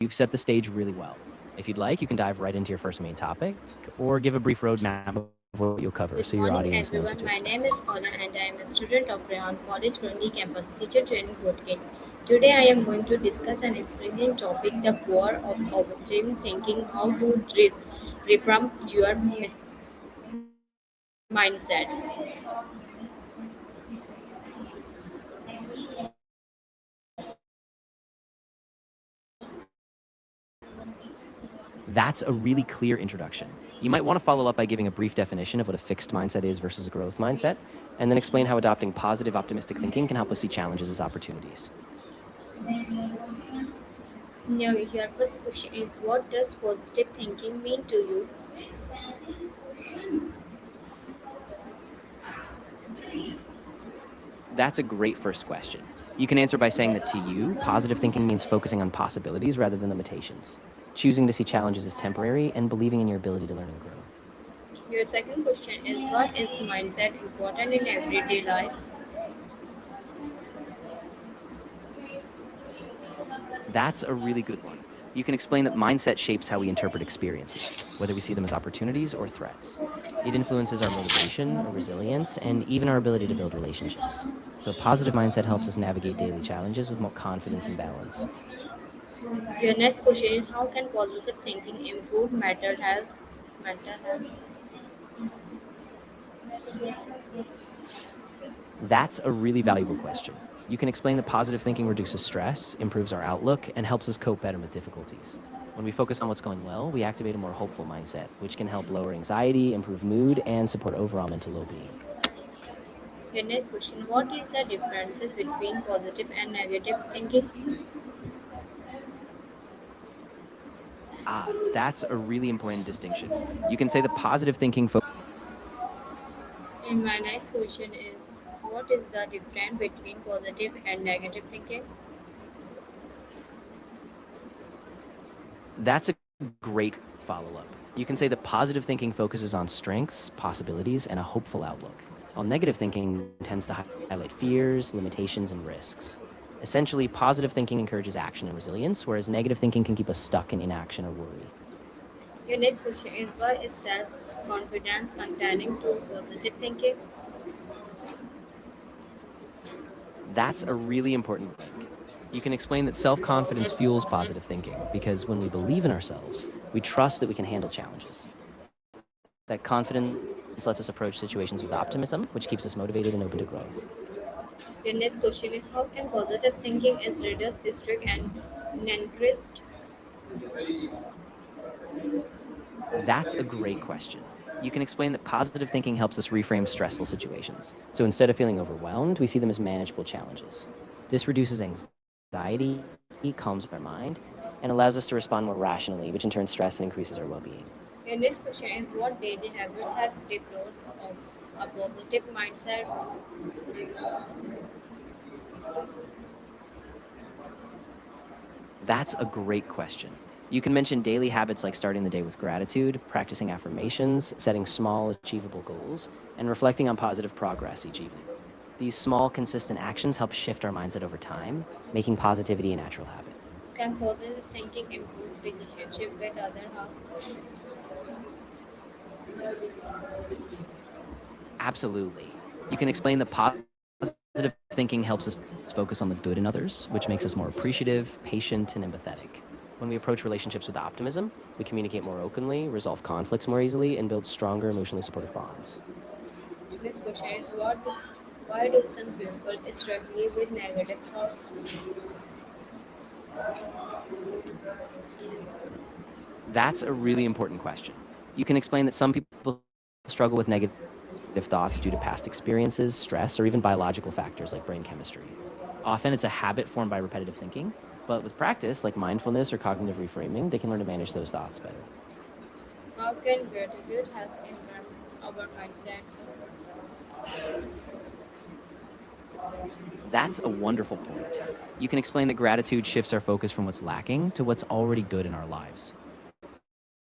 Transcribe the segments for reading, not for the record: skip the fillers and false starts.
you've set the stage really well. If you'd like, you can dive right into your first main topic or give a brief roadmap of what you'll cover Good so your morning, audience knows what everyone. to My name is expect. Khoula and I am a student of Rehan College, currently campus teacher training bootcamp. Today, I am going to discuss an inspiring topic: the power of positive thinking. How to reframe your mindsets. That's a really clear introduction. You might want to follow up by giving a brief definition of what a fixed mindset is versus a growth mindset, and then explain how adopting positive, optimistic thinking can help us see challenges as opportunities. Now, your first question is: what does positive thinking mean to you? That's a great first question. You can answer by saying that to you, positive thinking means focusing on possibilities rather than limitations, choosing to see challenges as temporary, and believing in your ability to learn and grow. Your second question is: what is mindset important in everyday life? That's a really good one. You can explain that mindset shapes how we interpret experiences, whether we see them as opportunities or threats. It influences our motivation, our resilience, and even our ability to build relationships. So, a positive mindset helps us navigate daily challenges with more confidence and balance. Your next question is: how can positive thinking improve mental health? Mental health. That's a really valuable question. You can explain that positive thinking reduces stress, improves our outlook, and helps us cope better with difficulties. When we focus on what's going well, we activate a more hopeful mindset, which can help lower anxiety, improve mood, and support overall mental well being. Your next question: what is the differences between positive and negative thinking? That's a really important distinction. You can say that positive thinking And my next question is: what is the difference between positive and negative thinking? That's a great follow up. You can say that positive thinking focuses on strengths, possibilities, and a hopeful outlook, while negative thinking tends to highlight fears, limitations, and risks. Essentially, positive thinking encourages action and resilience, whereas negative thinking can keep us stuck in inaction or worry. Your next question is: why is self confidence containing to positive thinking? That's a really important link. You can explain that self confidence fuels positive thinking because when we believe in ourselves, we trust that we can handle challenges. That confidence lets us approach situations with optimism, which keeps us motivated and open to growth. Your next question is: how can positive thinking is reduce stress and increased? That's a great question. You can explain that positive thinking helps us reframe stressful situations. So instead of feeling overwhelmed, we see them as manageable challenges. This reduces anxiety, calms our mind, and allows us to respond more rationally, which in turn stress and increases our well being. Your next question is: what daily habits have developed a positive mindset? That's a great question. You can mention daily habits like starting the day with gratitude, practicing affirmations, setting small, achievable goals, and reflecting on positive progress each evening. These small, consistent actions help shift our mindset over time, making positivity a natural habit. Can positive thinking improve relationship with other half? Absolutely. You can explain that positive thinking helps us focus on the good in others, which makes us more appreciative, patient, and empathetic. When we approach relationships with optimism, we communicate more openly, resolve conflicts more easily, and build stronger emotionally supportive bonds. This question is: why do some people struggle with negative thoughts? That's a really important question. You can explain that some people struggle with negative thoughts due to past experiences, stress, or even biological factors like brain chemistry. Often it's a habit formed by repetitive thinking, but with practice like mindfulness or cognitive reframing, they can learn to manage those thoughts better. How can gratitude help in our mindset? That's a wonderful point. You can explain that gratitude shifts our focus from what's lacking to what's already good in our lives.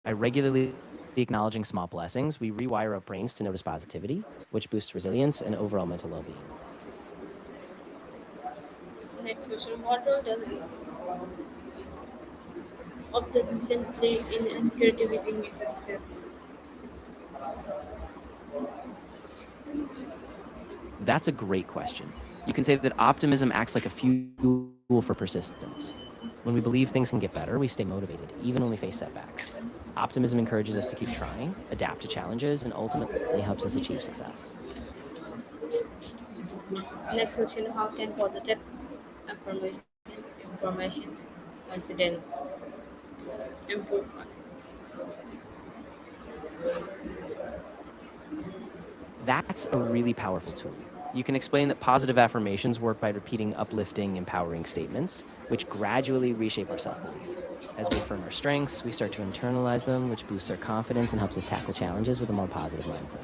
By regularly acknowledging small blessings, we rewire our brains to notice positivity, which boosts resilience and overall mental well being. Next question: what role does of decision play in cultivating success? That's a great question. You can say that optimism acts like a fuel for persistence. When we believe things can get better, we stay motivated, even when we face setbacks. Optimism encourages us to keep trying, adapt to challenges, and ultimately helps us achieve success. Next question: how can positive information confidence improve confidence? That's a really powerful tool. You can explain that positive affirmations work by repeating uplifting, empowering statements, which gradually reshape our self belief. As we affirm our strengths, we start to internalize them, which boosts our confidence and helps us tackle challenges with a more positive mindset.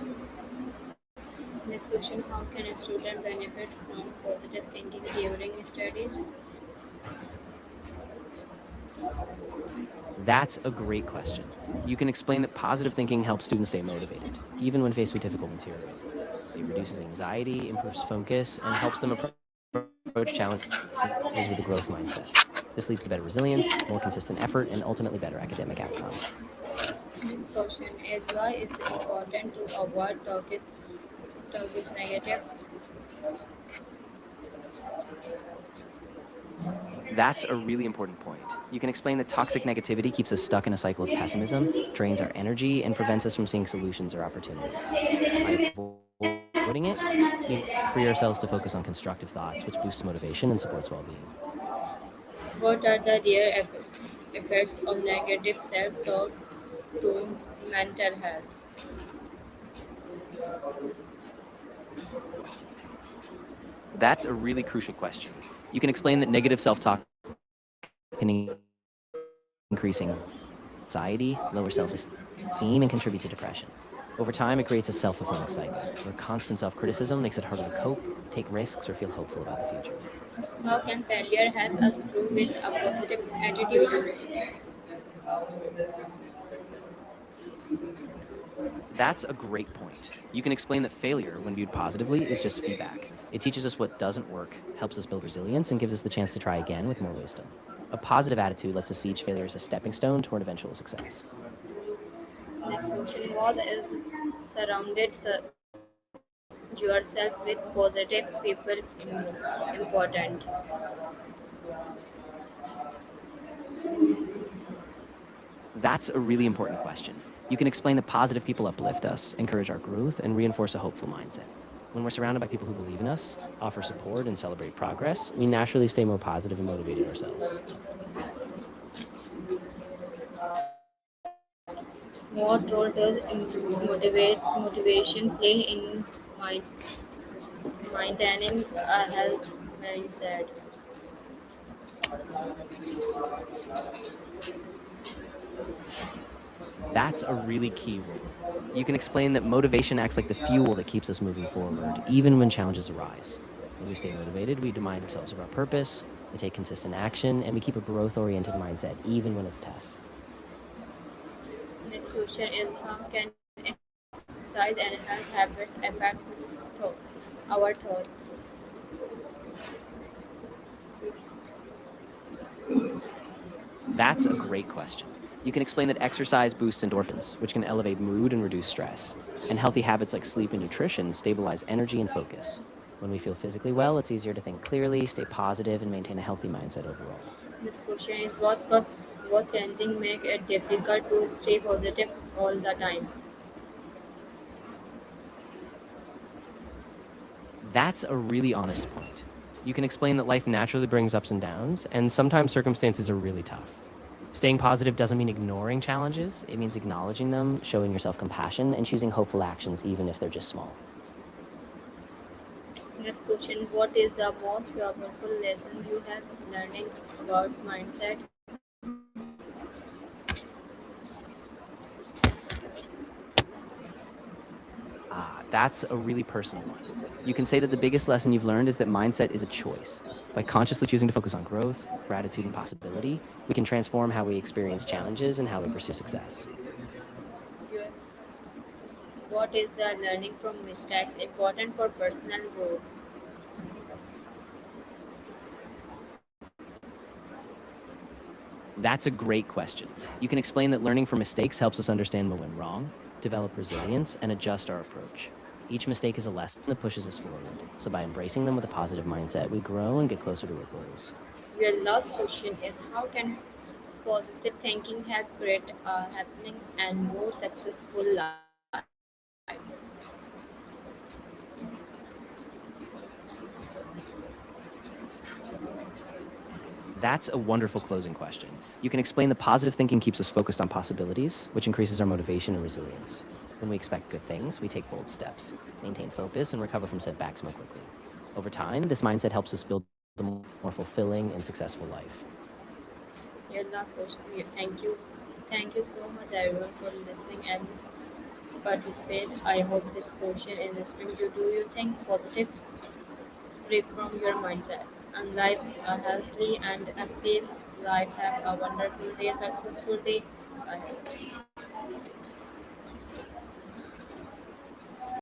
Next question: how can a student benefit from positive thinking during studies? That's a great question. You can explain that positive thinking helps students stay motivated, even when faced with difficult material. It reduces anxiety, improves focus, and helps them approach challenges with a growth mindset. This leads to better resilience, more consistent effort, and ultimately better academic outcomes. Next question is why it's important to avoid talk is negative. That's a really important point. You can explain that toxic negativity keeps us stuck in a cycle of pessimism, drains our energy, and prevents us from seeing solutions or opportunities. By avoiding it, we free ourselves to focus on constructive thoughts, which boosts motivation and supports well being. What are the real effects of negative self-talk to mental health? That's a really crucial question. You can explain that negative self talk can increase anxiety, lower self esteem, and contribute to depression. Over time, it creates a self fulfilling cycle where constant self criticism makes it harder to cope, take risks, or feel hopeful about the future. How can failure help us grow with a positive attitude? That's a great point. You can explain that failure, when viewed positively, is just feedback. It teaches us what doesn't work, helps us build resilience, and gives us the chance to try again with more wisdom. A positive attitude lets us see each failure as a stepping stone toward eventual success. Next question was is surrounded yourself with positive people important. That's a really important question. You can explain that positive people uplift us, encourage our growth, and reinforce a hopeful mindset. When we're surrounded by people who believe in us, offer support, and celebrate progress, we naturally stay more positive and motivated ourselves. What role does motivation play in mind, maintaining a health mindset? That's a really key role. You can explain that motivation acts like the fuel that keeps us moving forward, even when challenges arise. When we stay motivated, we remind ourselves of our purpose, we take consistent action, and we keep a growth oriented mindset, even when it's tough. Next question is how can exercise and health habits affect thought, our thoughts? That's a great question. You can explain that exercise boosts endorphins, which can elevate mood and reduce stress. And healthy habits like sleep and nutrition stabilize energy and focus. When we feel physically well, it's easier to think clearly, stay positive, and maintain a healthy mindset overall. This question is what changing make it difficult to stay positive all the time. That's a really honest point. You can explain that life naturally brings ups and downs, and sometimes circumstances are really tough. Staying positive doesn't mean ignoring challenges, it means acknowledging them, showing yourself compassion, and choosing hopeful actions even if they're just small. Next question: what is the most powerful lesson you have learning about mindset? That's a really personal one. You can say that the biggest lesson you've learned is that mindset is a choice. By consciously choosing to focus on growth, gratitude, and possibility, we can transform how we experience challenges and how we pursue success. Your- What is the learning from mistakes important for personal growth? That's a great question. You can explain that learning from mistakes helps us understand what went wrong, develop resilience, and adjust our approach. Each mistake is a lesson that pushes us forward. So by embracing them with a positive mindset, we grow and get closer to our goals. Your last question is how can positive thinking help create a happening and more successful life? That's a wonderful closing question. You can explain that positive thinking keeps us focused on possibilities, which increases our motivation and resilience. When we expect good things, we take bold steps, maintain focus, and recover from setbacks more quickly. Over time, this mindset helps us build a more fulfilling and successful life. Your last question. Thank you. Thank you so much everyone for listening and participate. I hope this question is inspiring you. Do you think positive free from your mindset and life healthy and at peace life have a wonderful day, successful day ahead.